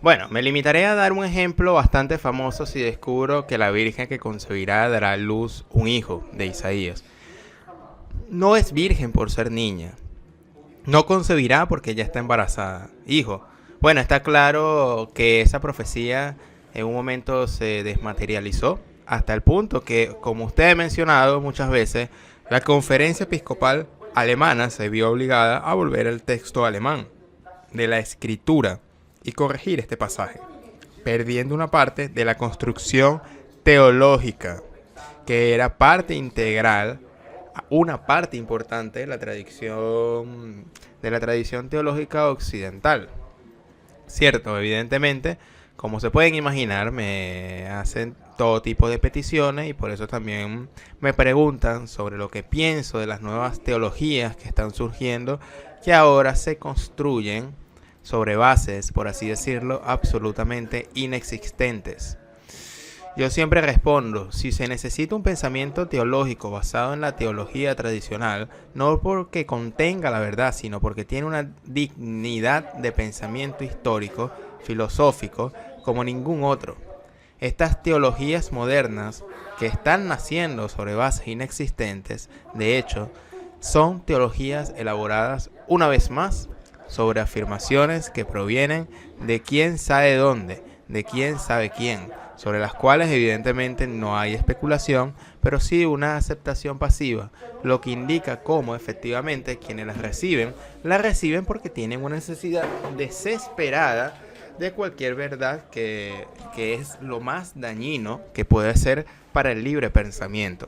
Bueno, me limitaré a dar un ejemplo bastante famoso si descubro que la Virgen que concebirá dará a luz un hijo, de Isaías. No es virgen por ser niña. No concebirá porque ya está embarazada. Hijo. Bueno, está claro que esa profecía en un momento se desmaterializó hasta el punto que, como usted ha mencionado muchas veces, la conferencia episcopal alemana se vio obligada a volver al texto alemán de la escritura y corregir este pasaje, perdiendo una parte de la construcción teológica que era parte integral, una parte importante de la tradición teológica occidental. Cierto, evidentemente, como se pueden imaginar, me hacen todo tipo de peticiones y por eso también me preguntan sobre lo que pienso de las nuevas teologías que están surgiendo, que ahora se construyen sobre bases, por así decirlo, absolutamente inexistentes. Yo siempre respondo, si se necesita un pensamiento teológico basado en la teología tradicional, no porque contenga la verdad, sino porque tiene una dignidad de pensamiento histórico, filosófico, como ningún otro. Estas teologías modernas que están naciendo sobre bases inexistentes, de hecho, son teologías elaboradas una vez más sobre afirmaciones que provienen de quién sabe dónde, de quién sabe quién, sobre las cuales evidentemente no hay especulación, pero sí una aceptación pasiva, lo que indica cómo efectivamente quienes las reciben porque tienen una necesidad desesperada de cualquier verdad que es lo más dañino que puede ser para el libre pensamiento.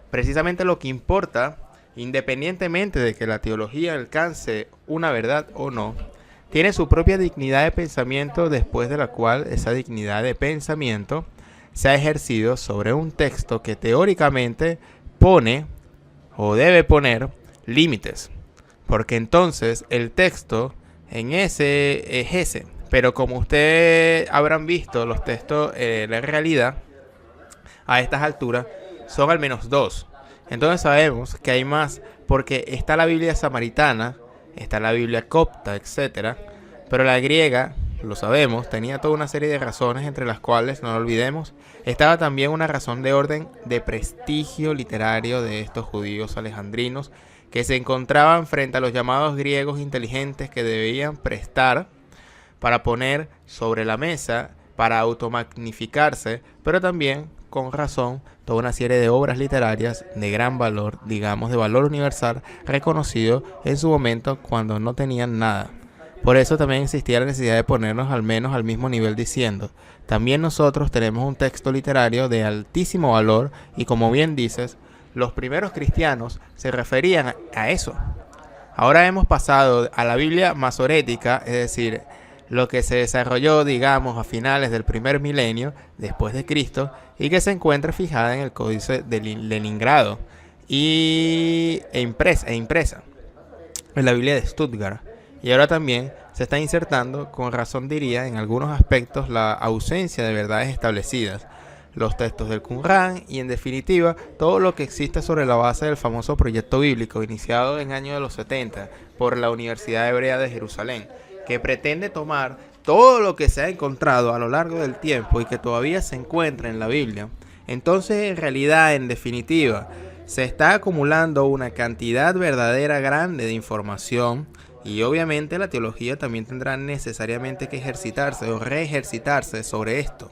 Precisamente lo que importa, independientemente de que la teología alcance una verdad o no, tiene su propia dignidad de pensamiento después de la cual esa dignidad de pensamiento se ha ejercido sobre un texto que teóricamente pone o debe poner límites. Porque entonces el texto en ese es ese. Pero como ustedes habrán visto, los textos en realidad a estas alturas son al menos dos. Entonces sabemos que hay más porque está la Biblia samaritana, está la Biblia copta, etcétera. Pero la griega, lo sabemos, tenía toda una serie de razones entre las cuales, no lo olvidemos, estaba también una razón de orden de prestigio literario de estos judíos alejandrinos que se encontraban frente a los llamados griegos inteligentes que debían prestar para poner sobre la mesa, para automagnificarse, pero también, con razón, toda una serie de obras literarias de gran valor, digamos de valor universal, reconocido en su momento cuando no tenían nada. Por eso también existía la necesidad de ponernos al menos al mismo nivel diciendo, también nosotros tenemos un texto literario de altísimo valor y como bien dices, los primeros cristianos se referían a eso. Ahora hemos pasado a la Biblia masorética, es decir, lo que se desarrolló, digamos, a finales del primer milenio después de Cristo y que se encuentra fijada en el Códice de Leningrado e impresa en la Biblia de Stuttgart. Y ahora también se está insertando, con razón diría, en algunos aspectos la ausencia de verdades establecidas, los textos del Qumrán y en definitiva todo lo que existe sobre la base del famoso proyecto bíblico iniciado en el año de los 70 por la Universidad Hebrea de Jerusalén, que pretende tomar todo lo que se ha encontrado a lo largo del tiempo y que todavía se encuentra en la Biblia. Entonces, en realidad, en definitiva, se está acumulando una cantidad verdadera grande de información y obviamente la teología también tendrá necesariamente que ejercitarse o reejercitarse sobre esto.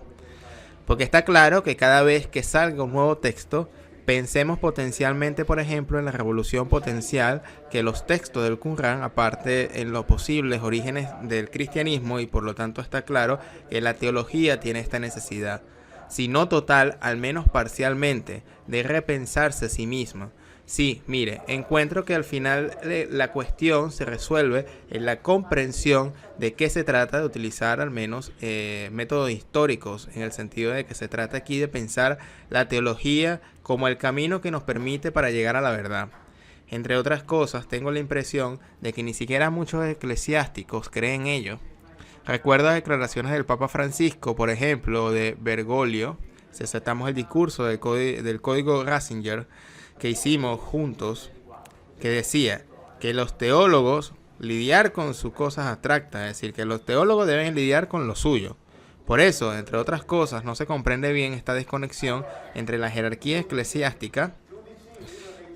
Porque está claro que cada vez que salga un nuevo texto, pensemos potencialmente, por ejemplo, en la revolución potencial que los textos del Qumrán, aparte en los posibles orígenes del cristianismo, y por lo tanto está claro que la teología tiene esta necesidad, si no total, al menos parcialmente, de repensarse a sí misma. Sí, mire, encuentro que al final la cuestión se resuelve en la comprensión de qué se trata de utilizar al menos métodos históricos, en el sentido de que se trata aquí de pensar la teología como el camino que nos permite para llegar a la verdad. Entre otras cosas, tengo la impresión de que ni siquiera muchos eclesiásticos creen ello. Recuerdo las declaraciones del Papa Francisco, por ejemplo, de Bergoglio, si aceptamos el discurso del código Ratzinger, que hicimos juntos, que decía que los teólogos, lidiar con sus cosas abstractas, es decir, que los teólogos deben lidiar con lo suyo. Por eso, entre otras cosas, no se comprende bien esta desconexión entre la jerarquía eclesiástica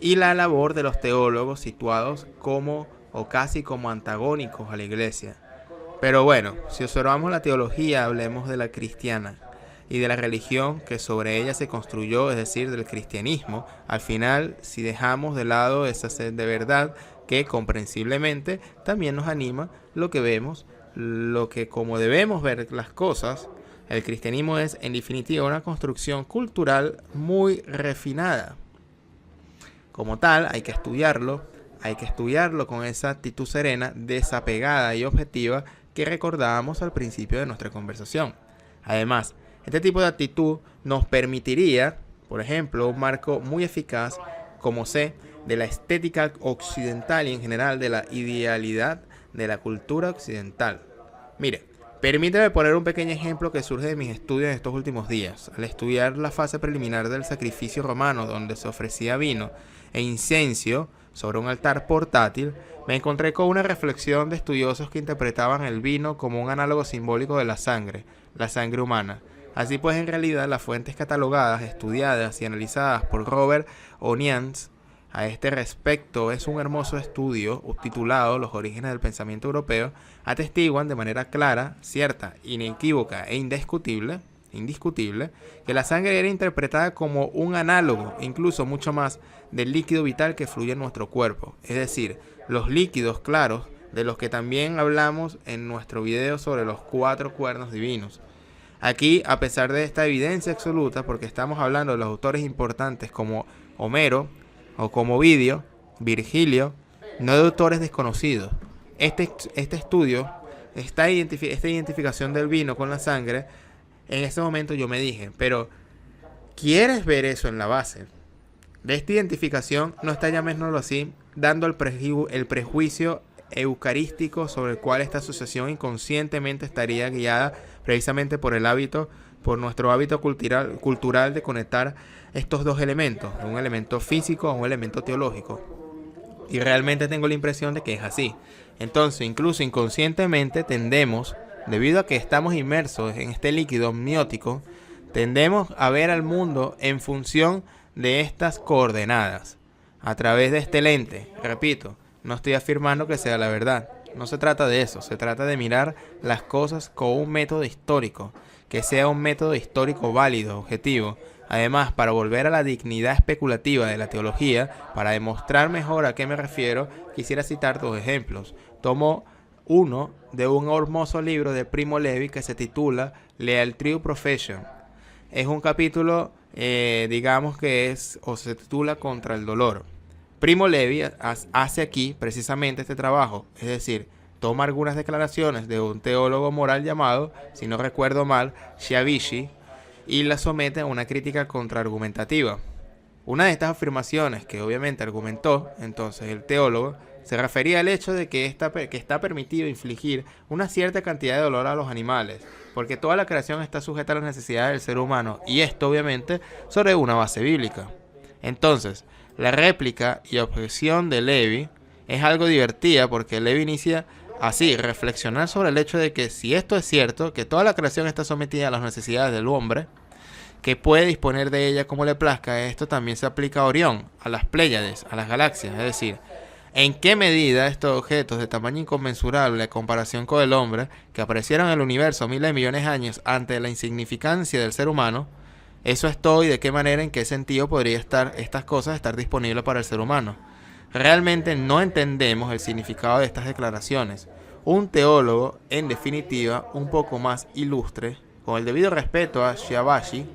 y la labor de los teólogos situados como o casi como antagónicos a la iglesia. Pero bueno, si observamos la teología, hablemos de la cristiana y de la religión que sobre ella se construyó, es decir, del cristianismo. Al final, si dejamos de lado esa sed de verdad que comprensiblemente también nos anima lo que vemos, lo que como debemos ver las cosas, el cristianismo es en definitiva una construcción cultural muy refinada. Como tal, hay que estudiarlo con esa actitud serena, desapegada y objetiva que recordábamos al principio de nuestra conversación. Además, este tipo de actitud nos permitiría, por ejemplo, un marco muy eficaz, como sé, de la estética occidental y en general de la idealidad de la cultura occidental. Mire, permíteme poner un pequeño ejemplo que surge de mis estudios en estos últimos días. Al estudiar la fase preliminar del sacrificio romano, donde se ofrecía vino e incienso sobre un altar portátil, me encontré con una reflexión de estudiosos que interpretaban el vino como un análogo simbólico de la sangre humana. Así pues, en realidad, las fuentes catalogadas, estudiadas y analizadas por Robert Onions a este respecto es un hermoso estudio titulado Los orígenes del pensamiento europeo, atestiguan de manera clara, cierta, inequívoca e indiscutible, que la sangre era interpretada como un análogo, incluso mucho más, del líquido vital que fluye en nuestro cuerpo, es decir, los líquidos claros de los que también hablamos en nuestro video sobre los 4 cuernos divinos. Aquí, a pesar de esta evidencia absoluta, porque estamos hablando de los autores importantes como Homero o como Ovidio, Virgilio, no de autores desconocidos. Este estudio, esta identificación del vino con la sangre, en ese momento yo me dije, pero ¿quieres ver eso en la base? De esta identificación no está, llamémoslo así, dando el prejuicio eucarístico sobre el cual esta asociación inconscientemente estaría guiada precisamente por nuestro hábito cultural de conectar estos dos elementos, un elemento físico a un elemento teológico. Y realmente tengo la impresión de que es así. Entonces, incluso inconscientemente tendemos, debido a que estamos inmersos en este líquido amniótico, tendemos a ver al mundo en función de estas coordenadas, a través de este lente. Repito, no estoy afirmando que sea la verdad. No se trata de eso. Se trata de mirar las cosas con un método histórico, que sea un método histórico válido, objetivo. Además, para volver a la dignidad especulativa de la teología, para demostrar mejor a qué me refiero, quisiera citar 2 ejemplos. Tomo uno de un hermoso libro de Primo Levi que se titula The True Profession. Es un capítulo, digamos que se titula Contra el dolor. Primo Levi hace aquí precisamente este trabajo, es decir, toma algunas declaraciones de un teólogo moral llamado, si no recuerdo mal, Schiavici, y las somete a una crítica contraargumentativa. Una de estas afirmaciones que obviamente argumentó entonces el teólogo se refería al hecho de que está permitido infligir una cierta cantidad de dolor a los animales, porque toda la creación está sujeta a las necesidades del ser humano, y esto obviamente sobre una base bíblica. Entonces, la réplica y objeción de Levi es algo divertida porque Levi inicia así, reflexionar sobre el hecho de que si esto es cierto, que toda la creación está sometida a las necesidades del hombre, que puede disponer de ella como le plazca, esto también se aplica a Orión, a las Pléyades, a las galaxias, es decir, ¿en qué medida estos objetos de tamaño inconmensurable a comparación con el hombre, que aparecieron en el universo miles de millones de años ante la insignificancia del ser humano, eso es todo y de qué manera, en qué sentido podría estas cosas estar disponibles para el ser humano? Realmente no entendemos el significado de estas declaraciones. Un teólogo, en definitiva, un poco más ilustre, con el debido respeto a Schiavici,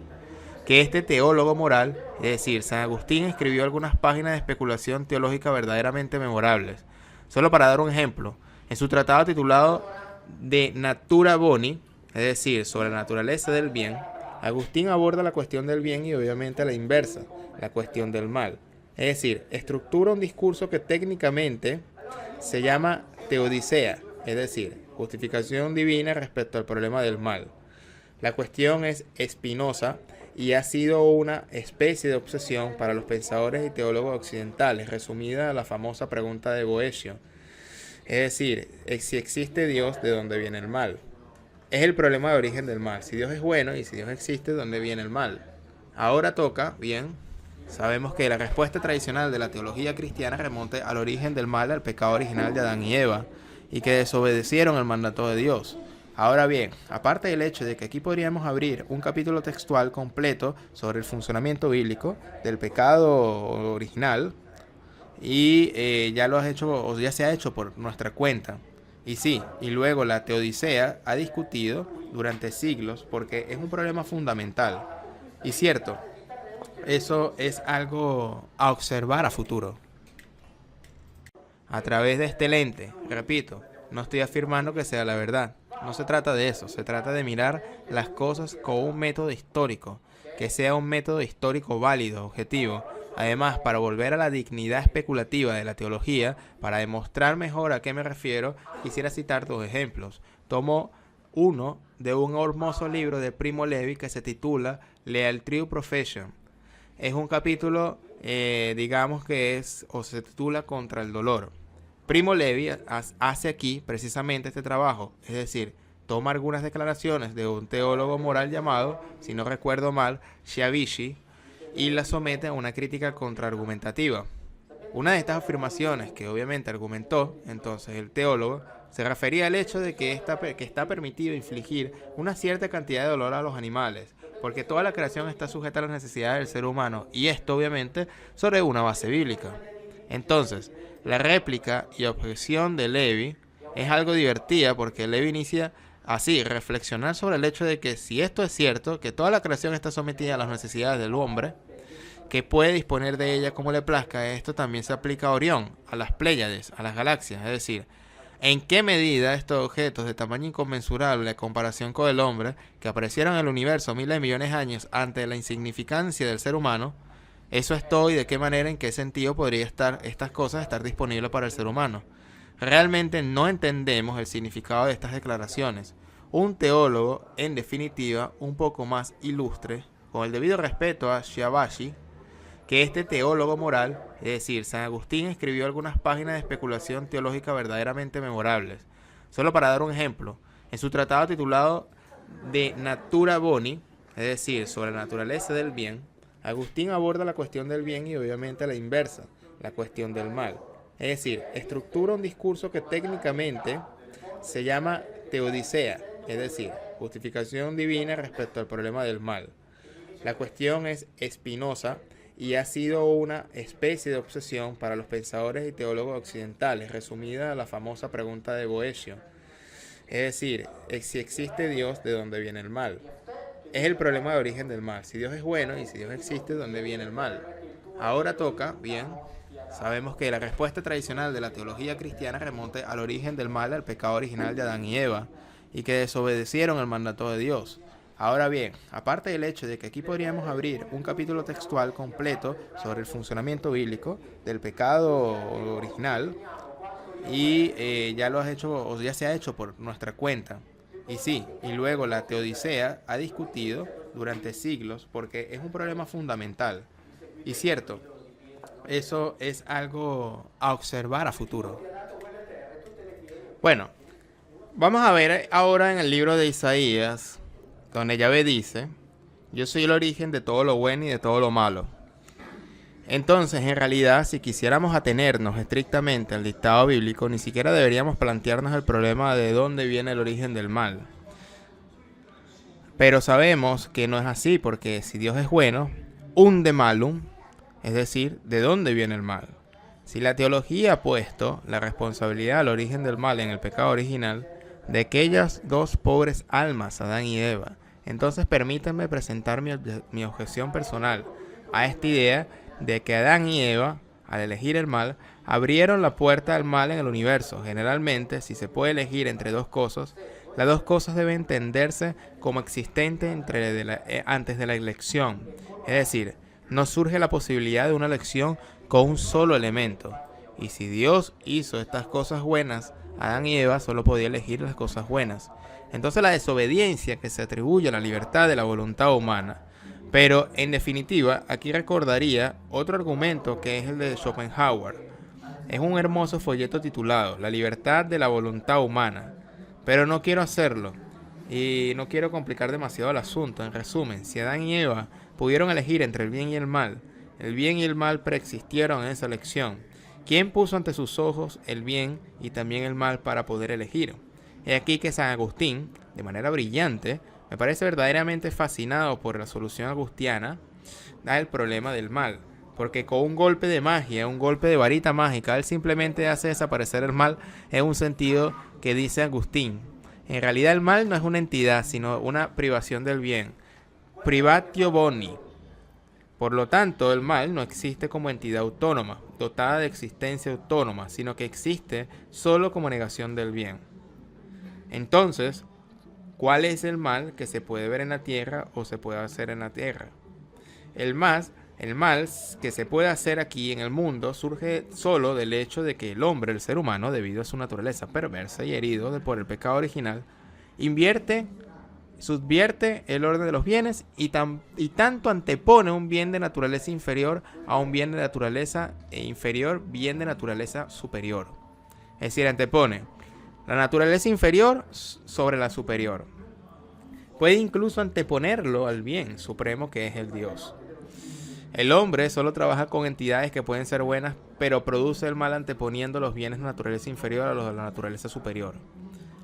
que este teólogo moral, es decir, San Agustín escribió algunas páginas de especulación teológica verdaderamente memorables. Solo para dar un ejemplo, en su tratado titulado De Natura Boni, es decir, sobre la naturaleza del bien, Agustín aborda la cuestión del bien y obviamente la inversa, la cuestión del mal. Es decir, estructura un discurso que técnicamente se llama teodicea, es decir, justificación divina respecto al problema del mal. La cuestión es espinosa y ha sido una especie de obsesión para los pensadores y teólogos occidentales, resumida en la famosa pregunta de Boecio. Es decir, si existe Dios, ¿de dónde viene el mal? Es el problema de origen del mal. Si Dios es bueno y si Dios existe, ¿de dónde viene el mal? Ahora toca, bien, sabemos que la respuesta tradicional de la teología cristiana remonta al origen del mal, al pecado original de Adán y Eva, y que desobedecieron el mandato de Dios. Ahora bien, aparte del hecho de que aquí podríamos abrir un capítulo textual completo sobre el funcionamiento bíblico del pecado original, y ya lo has hecho, o ya se ha hecho por nuestra cuenta. Y sí, y luego la teodicea ha discutido durante siglos porque es un problema fundamental. Y cierto, eso es algo a observar a futuro. A través de este lente, repito, no estoy afirmando que sea la verdad. No se trata de eso, se trata de mirar las cosas con un método histórico, que sea un método histórico válido, objetivo. Además, para volver a la dignidad especulativa de la teología, para demostrar mejor a qué me refiero, quisiera citar dos ejemplos. Tomo uno de un hermoso libro de Primo Levi que se titula Leal True Profession. Es un capítulo, digamos que es, o se titula Contra el dolor. Primo Levi hace aquí precisamente este trabajo, es decir, toma algunas declaraciones de un teólogo moral llamado, si no recuerdo mal, Shiavishi, y las somete a una crítica contraargumentativa. Una de estas afirmaciones que obviamente argumentó entonces el teólogo se refería al hecho de que está permitido infligir una cierta cantidad de dolor a los animales, porque toda la creación está sujeta a las necesidades del ser humano, y esto obviamente sobre una base bíblica. Entonces, la réplica y objeción de Levi es algo divertida porque Levi inicia así, reflexionar sobre el hecho de que si esto es cierto, que toda la creación está sometida a las necesidades del hombre, que puede disponer de ella como le plazca, esto también se aplica a Orión, a las Pléyades, a las galaxias, es decir, en qué medida estos objetos de tamaño inconmensurable en comparación con el hombre, que aparecieron en el universo miles de millones de años ante la insignificancia del ser humano, eso es todo y de qué manera, en qué sentido podría estas cosas estar disponibles para el ser humano. Realmente no entendemos el significado de estas declaraciones. Un teólogo, en definitiva, un poco más ilustre, con el debido respeto a Shiabashi, que este teólogo moral, es decir, San Agustín escribió algunas páginas de especulación teológica verdaderamente memorables. Solo para dar un ejemplo, en su tratado titulado De Natura Boni, es decir, sobre la naturaleza del bien, Agustín aborda la cuestión del bien y obviamente la inversa, la cuestión del mal. Es decir, estructura un discurso que técnicamente se llama teodicea, es decir, justificación divina respecto al problema del mal. La cuestión es espinosa y ha sido una especie de obsesión para los pensadores y teólogos occidentales, resumida a la famosa pregunta de Boecio. Es decir, si existe Dios, ¿de dónde viene el mal? Es el problema de origen del mal. Si Dios es bueno y si Dios existe, ¿de dónde viene el mal? Ahora toca, bien, sabemos que la respuesta tradicional de la teología cristiana remonta al origen del mal, al pecado original de Adán y Eva, y que desobedecieron el mandato de Dios. Ahora bien, aparte del hecho de que aquí podríamos abrir un capítulo textual completo sobre el funcionamiento bíblico del pecado original, y ya lo has hecho, o ya se ha hecho por nuestra cuenta. Y sí, y luego la teodicea ha discutido durante siglos porque es un problema fundamental. Y cierto, eso es algo a observar a futuro. Bueno, vamos a ver ahora en el libro de Isaías, donde Yahvé dice, yo soy el origen de todo lo bueno y de todo lo malo. Entonces, en realidad, si quisiéramos atenernos estrictamente al dictado bíblico, ni siquiera deberíamos plantearnos el problema de dónde viene el origen del mal. Pero sabemos que no es así, porque si Dios es bueno, unde malum, es decir, ¿de dónde viene el mal? Si la teología ha puesto la responsabilidad al origen del mal en el pecado original de aquellas dos pobres almas, Adán y Eva, entonces permítanme presentar mi objeción personal a esta idea de que Adán y Eva, al elegir el mal, abrieron la puerta al mal en el universo. Generalmente, si se puede elegir entre dos cosas, las dos cosas deben entenderse como existentes antes de la elección. Es decir, no surge la posibilidad de una elección con un solo elemento. Y si Dios hizo estas cosas buenas, Adán y Eva solo podían elegir las cosas buenas. Entonces la desobediencia que se atribuye a la libertad de la voluntad humana. Pero, en definitiva, aquí recordaría otro argumento que es el de Schopenhauer. Es un hermoso folleto titulado La libertad de la voluntad humana, pero no quiero hacerlo y no quiero complicar demasiado el asunto. En resumen, si Adán y Eva pudieron elegir entre el bien y el mal preexistieron en esa elección. ¿Quién puso ante sus ojos el bien y también el mal para poder elegir? He aquí que San Agustín, de manera brillante, me parece verdaderamente fascinado por la solución agustiana al problema del mal. Porque con un golpe de magia, un golpe de varita mágica, él simplemente hace desaparecer el mal en un sentido que dice Agustín. En realidad el mal no es una entidad, sino una privación del bien. Privatio boni. Por lo tanto, el mal no existe como entidad autónoma, dotada de existencia autónoma, sino que existe solo como negación del bien. Entonces, ¿cuál es el mal que se puede ver en la tierra o se puede hacer en la tierra? El mal que se puede hacer aquí en el mundo surge solo del hecho de que el hombre, el ser humano, debido a su naturaleza perversa y herido por el pecado original, subvierte el orden de los bienes y tanto antepone un bien de naturaleza inferior a un bien de naturaleza inferior, bien de naturaleza superior. Es decir, antepone la naturaleza inferior sobre la superior. Puede incluso anteponerlo al bien supremo que es el Dios. El hombre solo trabaja con entidades que pueden ser buenas, pero produce el mal anteponiendo los bienes de naturaleza inferior a los de la naturaleza superior.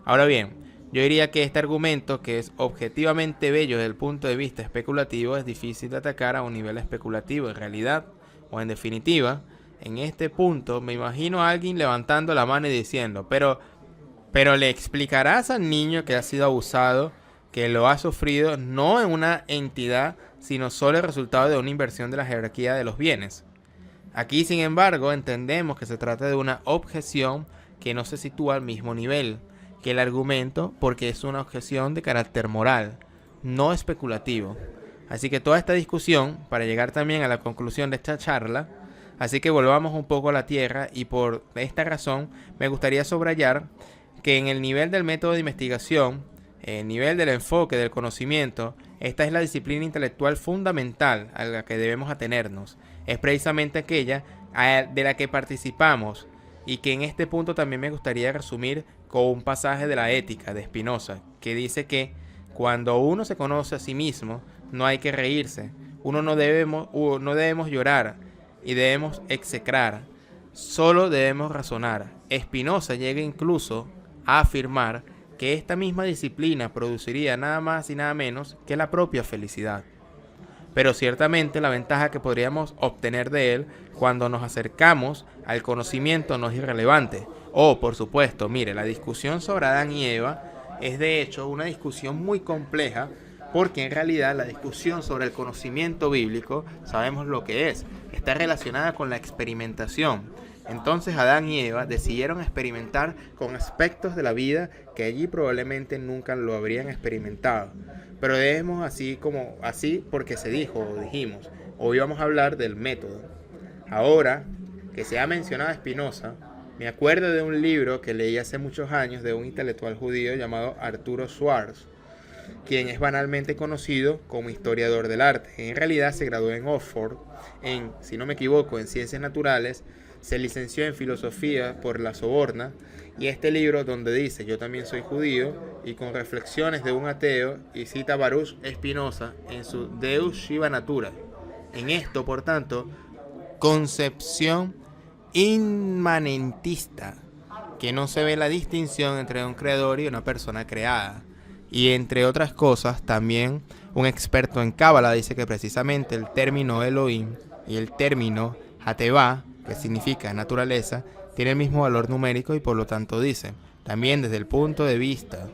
Ahora bien, yo diría que este argumento, que es objetivamente bello desde el punto de vista especulativo, es difícil de atacar a un nivel especulativo. En realidad, o en definitiva, en este punto me imagino a alguien levantando la mano y diciendo, pero le explicarás al niño que ha sido abusado, que lo ha sufrido no en una entidad, sino solo el resultado de una inversión de la jerarquía de los bienes. Aquí, sin embargo, entendemos que se trata de una objeción que no se sitúa al mismo nivel que el argumento, porque es una objeción de carácter moral, no especulativo. Así que toda esta discusión, para llegar también a la conclusión de esta charla, así que volvamos un poco a la tierra, y por esta razón me gustaría subrayar que en el nivel del método de investigación, el nivel del enfoque del conocimiento, esta es la disciplina intelectual fundamental a la que debemos atenernos. Es precisamente aquella de la que participamos, y que en este punto también me gustaría resumir con un pasaje de la Ética de Spinoza, que dice que cuando uno se conoce a sí mismo, no hay que reírse, no debemos llorar y debemos execrar, solo debemos razonar. Spinoza llega incluso a afirmar que esta misma disciplina produciría nada más y nada menos que la propia felicidad. Pero ciertamente la ventaja que podríamos obtener de él cuando nos acercamos al conocimiento no es irrelevante. Por supuesto, mire, la discusión sobre Adán y Eva es de hecho una discusión muy compleja, porque en realidad la discusión sobre el conocimiento bíblico, sabemos lo que es, está relacionada con la experimentación. Entonces Adán y Eva decidieron experimentar con aspectos de la vida que allí probablemente nunca lo habrían experimentado. Pero debemos así porque se dijo o dijimos. Hoy vamos a hablar del método. Ahora que se ha mencionado a Spinoza, me acuerdo de un libro que leí hace muchos años de un intelectual judío llamado Arturo Schwarz, quien es banalmente conocido como historiador del arte. En realidad se graduó en Oxford, si no me equivoco, en Ciencias Naturales. Se licenció en filosofía por la Sorbona, y este libro donde dice yo también soy judío, y con reflexiones de un ateo, y cita a Baruch Spinoza en su Deus Shiva Natura. En esto, por tanto, concepción inmanentista, que no se ve la distinción entre un creador y una persona creada. Y entre otras cosas, también un experto en Cábala dice que precisamente el término Elohim y el término Hatevá, que significa naturaleza, tiene el mismo valor numérico, y por lo tanto dice, también desde el punto de vista,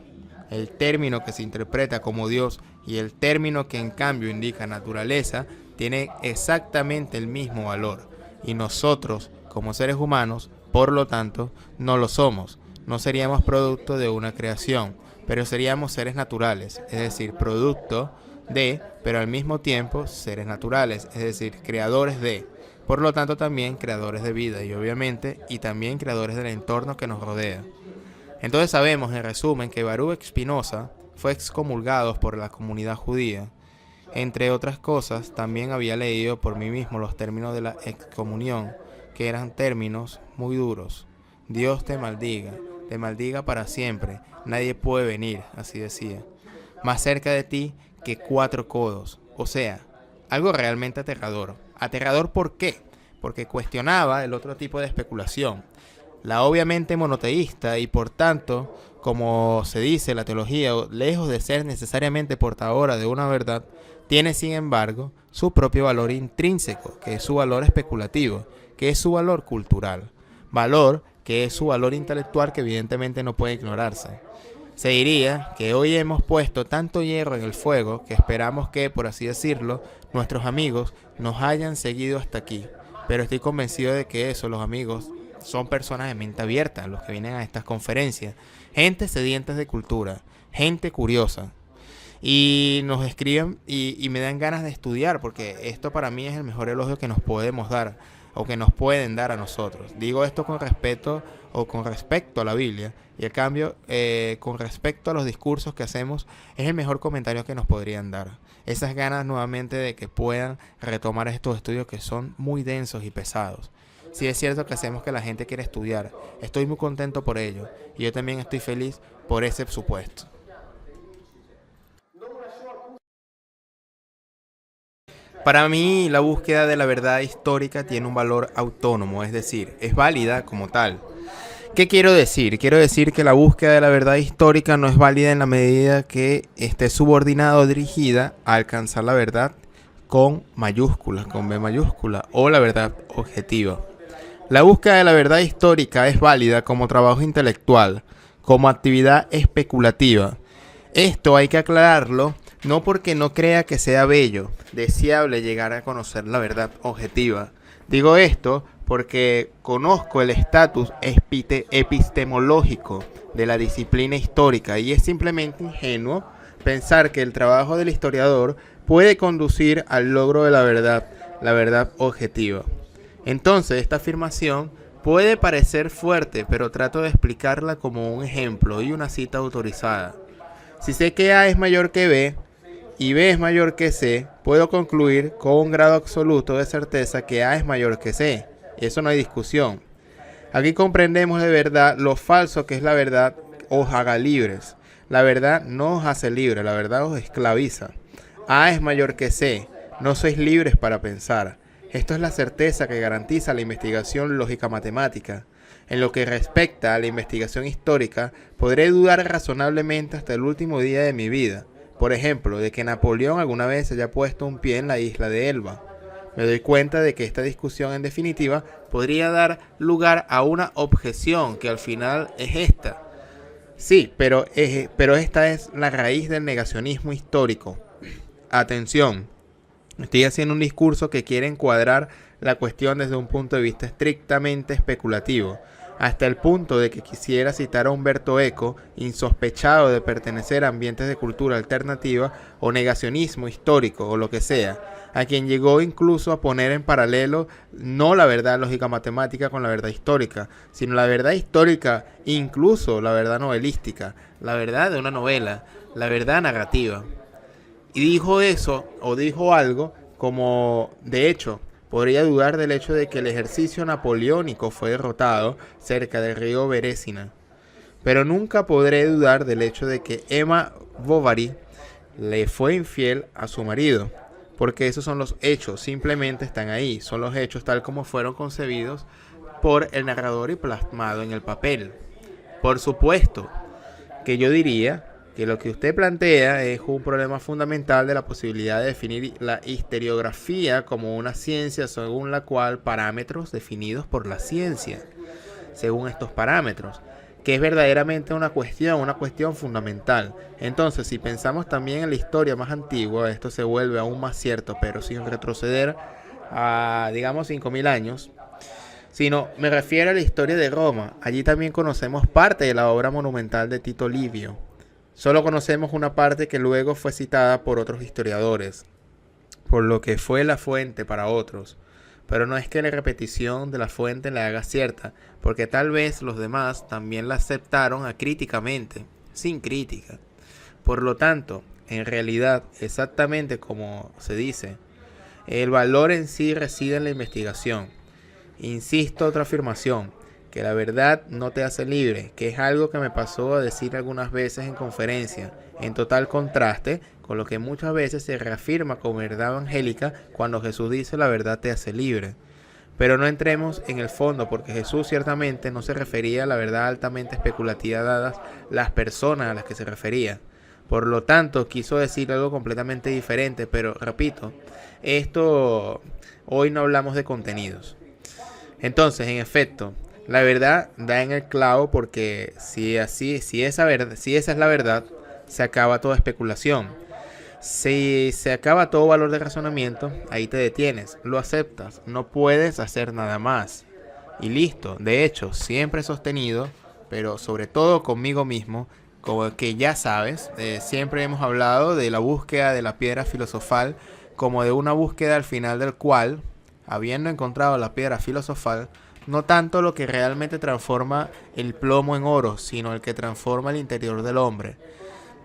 el término que se interpreta como Dios y el término que en cambio indica naturaleza, tiene exactamente el mismo valor. Y nosotros, como seres humanos, por lo tanto, no lo somos. No seríamos producto de una creación, pero seríamos seres naturales, es decir, producto de, pero al mismo tiempo seres naturales, es decir, creadores de. Por lo tanto, también creadores de vida y también creadores del entorno que nos rodea. Entonces sabemos, en resumen, que Baruch Spinoza fue excomulgado por la comunidad judía. Entre otras cosas, también había leído por mí mismo los términos de la excomunión, que eran términos muy duros. Dios te maldiga para siempre, nadie puede venir, así decía. Más cerca de ti que 4 codos. O sea, algo realmente aterrador. ¿Aterrador por qué? Porque cuestionaba el otro tipo de especulación, la obviamente monoteísta, y por tanto, como se dice, la teología, lejos de ser necesariamente portadora de una verdad, tiene sin embargo su propio valor intrínseco, que es su valor especulativo, que es su valor cultural, valor que es su valor intelectual, que evidentemente no puede ignorarse. Se diría que hoy hemos puesto tanto hierro en el fuego que esperamos que, por así decirlo, nuestros amigos nos hayan seguido hasta aquí. Pero estoy convencido de que eso, los amigos, son personas de mente abierta, los que vienen a estas conferencias. Gente sedientas de cultura, gente curiosa. Y nos escriben y me dan ganas de estudiar, porque esto para mí es el mejor elogio que nos podemos dar, o que nos pueden dar a nosotros. Digo esto con respeto o con respecto a la Biblia, y en cambio, con respecto a los discursos que hacemos, es el mejor comentario que nos podrían dar. Esas ganas nuevamente de que puedan retomar estos estudios que son muy densos y pesados. Sí es cierto que hacemos que la gente quiera estudiar. Estoy muy contento por ello, y yo también estoy feliz por ese supuesto. Para mí, la búsqueda de la verdad histórica tiene un valor autónomo, es decir, es válida como tal. ¿Qué quiero decir? Quiero decir que la búsqueda de la verdad histórica no es válida en la medida que esté subordinada o dirigida a alcanzar la verdad con mayúsculas, con B mayúscula, o la verdad objetiva. La búsqueda de la verdad histórica es válida como trabajo intelectual, como actividad especulativa. Esto hay que aclararlo, no porque no crea que sea bello, deseable llegar a conocer la verdad objetiva. Digo esto porque conozco el estatus epistemológico de la disciplina histórica, y es simplemente ingenuo pensar que el trabajo del historiador puede conducir al logro de la verdad objetiva. Entonces, esta afirmación puede parecer fuerte, pero trato de explicarla como un ejemplo y una cita autorizada. Si sé que A es mayor que B y B es mayor que C, puedo concluir con un grado absoluto de certeza que A es mayor que C. Eso no hay discusión. Aquí comprendemos de verdad lo falso que es la verdad os haga libres. La verdad no os hace libres, la verdad os esclaviza. A es mayor que C, no sois libres para pensar. Esto es la certeza que garantiza la investigación lógica matemática. En lo que respecta a la investigación histórica, podré dudar razonablemente hasta el último día de mi vida. Por ejemplo, de que Napoleón alguna vez haya puesto un pie en la isla de Elba. Me doy cuenta de que esta discusión, en definitiva, podría dar lugar a una objeción que al final es esta. Sí, pero esta es la raíz del negacionismo histórico. Atención, estoy haciendo un discurso que quiere encuadrar la cuestión desde un punto de vista estrictamente especulativo, hasta el punto de que quisiera citar a Humberto Eco, insospechado de pertenecer a ambientes de cultura alternativa o negacionismo histórico o lo que sea, a quien llegó incluso a poner en paralelo no la verdad lógica matemática con la verdad histórica, sino la verdad histórica, incluso la verdad novelística, la verdad de una novela, la verdad narrativa. Y dijo eso, o dijo algo como, de hecho, podría dudar del hecho de que el ejercicio napoleónico fue derrotado cerca del río Berezina. Pero nunca podré dudar del hecho de que Emma Bovary le fue infiel a su marido. Porque esos son los hechos, simplemente están ahí. Son los hechos tal como fueron concebidos por el narrador y plasmado en el papel. Por supuesto que yo diría que lo que usted plantea es un problema fundamental de la posibilidad de definir la historiografía como una ciencia según la cual parámetros definidos por la ciencia, según estos parámetros, que es verdaderamente una cuestión fundamental. Entonces, si pensamos también en la historia más antigua, esto se vuelve aún más cierto, pero sin retroceder a, digamos, 5000 años, sino me refiero a la historia de Roma. Allí también conocemos parte de la obra monumental de Tito Livio. Solo conocemos una parte que luego fue citada por otros historiadores, por lo que fue la fuente para otros. Pero no es que la repetición de la fuente la haga cierta, porque tal vez los demás también la aceptaron acríticamente, sin crítica. Por lo tanto, en realidad, exactamente como se dice, el valor en sí reside en la investigación. Insisto otra afirmación, que la verdad no te hace libre, que es algo que me pasó a decir algunas veces en conferencia, en total contraste con lo que muchas veces se reafirma como verdad evangélica cuando Jesús dice la verdad te hace libre. Pero no entremos en el fondo, porque Jesús ciertamente no se refería a la verdad altamente especulativa dadas las personas a las que se refería. Por lo tanto, quiso decir algo completamente diferente, pero repito, hoy no hablamos de contenidos. Entonces, en efecto, la verdad da en el clavo, porque si esa es la verdad, se acaba toda especulación. Si se acaba todo valor de razonamiento, ahí te detienes, lo aceptas, no puedes hacer nada más. Y listo. De hecho, siempre he sostenido, pero sobre todo conmigo mismo, como que ya sabes, siempre hemos hablado de la búsqueda de la piedra filosofal como de una búsqueda al final del cual, habiendo encontrado la piedra filosofal, no tanto lo que realmente transforma el plomo en oro, sino el que transforma el interior del hombre.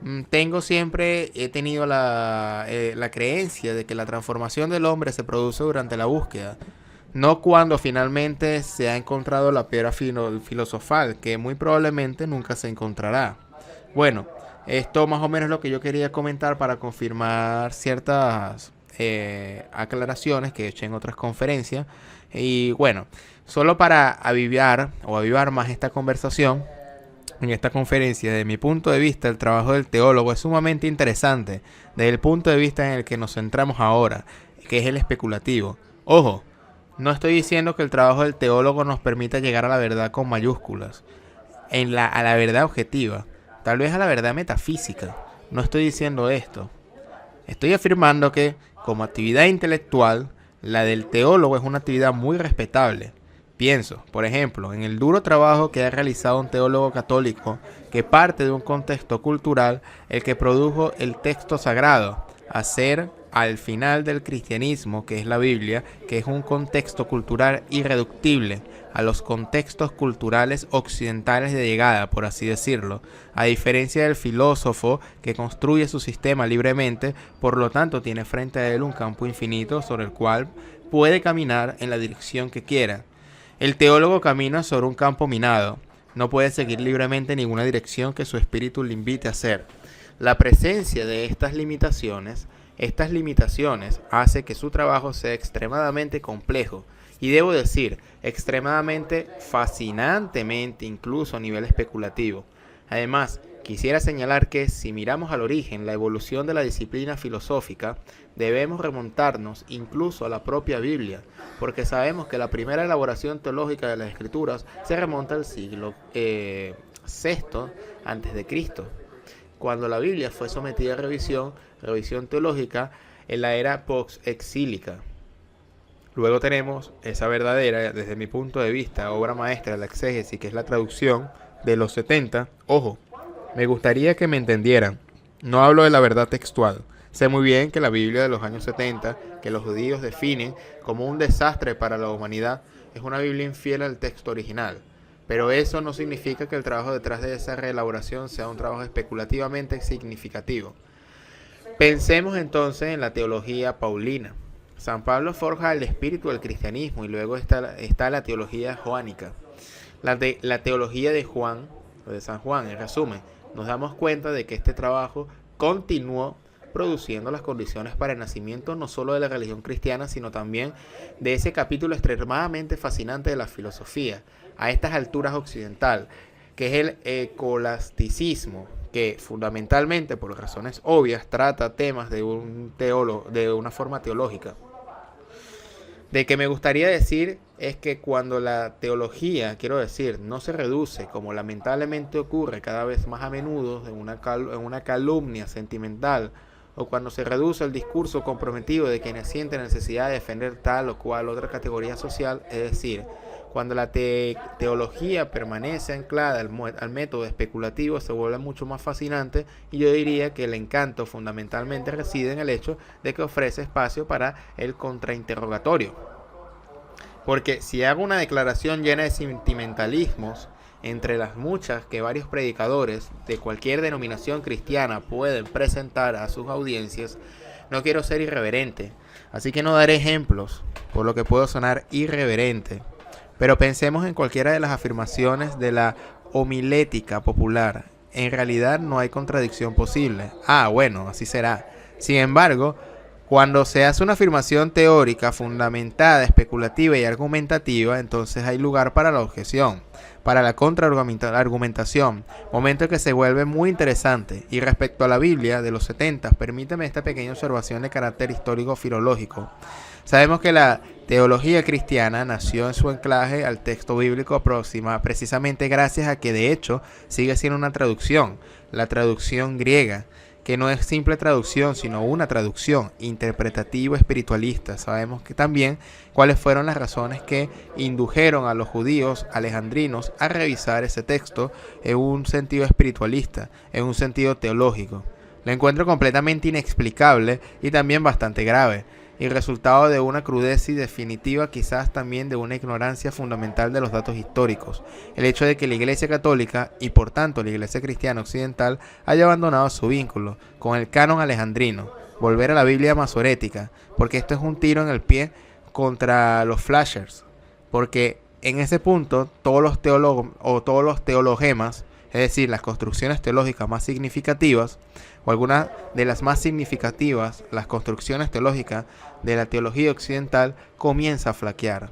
He tenido la creencia de que la transformación del hombre se produce durante la búsqueda, no cuando finalmente se ha encontrado la piedra filosofal, que muy probablemente nunca se encontrará. Bueno, esto más o menos es lo que yo quería comentar para confirmar ciertas aclaraciones que he hecho en otras conferencias. Y bueno, solo para avivar más esta conversación, en esta conferencia, desde mi punto de vista, el trabajo del teólogo es sumamente interesante, desde el punto de vista en el que nos centramos ahora, que es el especulativo. Ojo, no estoy diciendo que el trabajo del teólogo nos permita llegar a la verdad con mayúsculas, a la verdad objetiva, tal vez a la verdad metafísica. No estoy diciendo esto. Estoy afirmando que, como actividad intelectual, la del teólogo es una actividad muy respetable. Pienso, por ejemplo, en el duro trabajo que ha realizado un teólogo católico que parte de un contexto cultural el que produjo el texto sagrado, hacer al final del cristianismo, que es la Biblia, que es un contexto cultural irreductible a los contextos culturales occidentales de llegada, por así decirlo, a diferencia del filósofo que construye su sistema libremente, por lo tanto tiene frente a él un campo infinito sobre el cual puede caminar en la dirección que quiera. El teólogo camina sobre un campo minado, no puede seguir libremente ninguna dirección que su espíritu le invite a hacer. La presencia de estas limitaciones hace que su trabajo sea extremadamente complejo y, debo decir, extremadamente fascinantemente incluso a nivel especulativo. Además, quisiera señalar que si miramos al origen, la evolución de la disciplina filosófica, debemos remontarnos incluso a la propia Biblia, porque sabemos que la primera elaboración teológica de las Escrituras se remonta al siglo VI a.C., cuando la Biblia fue sometida a revisión teológica en la era post-exílica. Luego tenemos esa verdadera, desde mi punto de vista, obra maestra de la exégesis, que es la traducción de los 70. Ojo, me gustaría que me entendieran. No hablo de la verdad textual. Sé muy bien que la Biblia de los años 70, que los judíos definen como un desastre para la humanidad, es una Biblia infiel al texto original. Pero eso no significa que el trabajo detrás de esa reelaboración sea un trabajo especulativamente significativo. Pensemos entonces en la teología paulina. San Pablo forja el espíritu del cristianismo y luego está la teología joánica. La teología de Juan, o de San Juan, en resumen, nos damos cuenta de que este trabajo continuó produciendo las condiciones para el nacimiento no solo de la religión cristiana, sino también de ese capítulo extremadamente fascinante de la filosofía, a estas alturas occidental, que es el escolasticismo, que fundamentalmente, por razones obvias, trata temas de una forma teológica. De que me gustaría decir es que cuando la teología, no se reduce, como lamentablemente ocurre cada vez más a menudo, en una calumnia sentimental, o cuando se reduce el discurso comprometido de quienes sienten necesidad de defender tal o cual otra categoría social, es decir, cuando la teología permanece anclada al método especulativo, se vuelve mucho más fascinante, y yo diría que el encanto fundamentalmente reside en el hecho de que ofrece espacio para el contrainterrogatorio. Porque si hago una declaración llena de sentimentalismos, entre las muchas que varios predicadores de cualquier denominación cristiana pueden presentar a sus audiencias, no quiero ser irreverente, así que no daré ejemplos, por lo que puedo sonar irreverente. Pero pensemos en cualquiera de las afirmaciones de la homilética popular. En realidad no hay contradicción posible. Ah, bueno, así será. Sin embargo, cuando se hace una afirmación teórica fundamentada, especulativa y argumentativa, entonces hay lugar para la objeción, para la contraargumentación, momento que se vuelve muy interesante. Y respecto a la Biblia de los 70, permíteme esta pequeña observación de carácter histórico-filológico. Sabemos que la teología cristiana nació en su anclaje al texto bíblico próxima precisamente gracias a que de hecho sigue siendo una traducción, la traducción griega, que no es simple traducción, sino una traducción interpretativo-espiritualista. Sabemos que también cuáles fueron las razones que indujeron a los judíos alejandrinos a revisar ese texto en un sentido espiritualista, en un sentido teológico. Lo encuentro completamente inexplicable y también bastante grave, y resultado de una crudeza y definitiva, quizás también de una ignorancia fundamental de los datos históricos. El hecho de que la Iglesia Católica, y por tanto la Iglesia Cristiana Occidental, haya abandonado su vínculo con el canon alejandrino, volver a la Biblia masorética, porque esto es un tiro en el pie contra los flashers, porque en ese punto todos los teólogos o todos los teologemas, es decir, las construcciones teológicas más significativas, o algunas de las más significativas, las construcciones teológicas de la teología occidental, comienza a flaquear.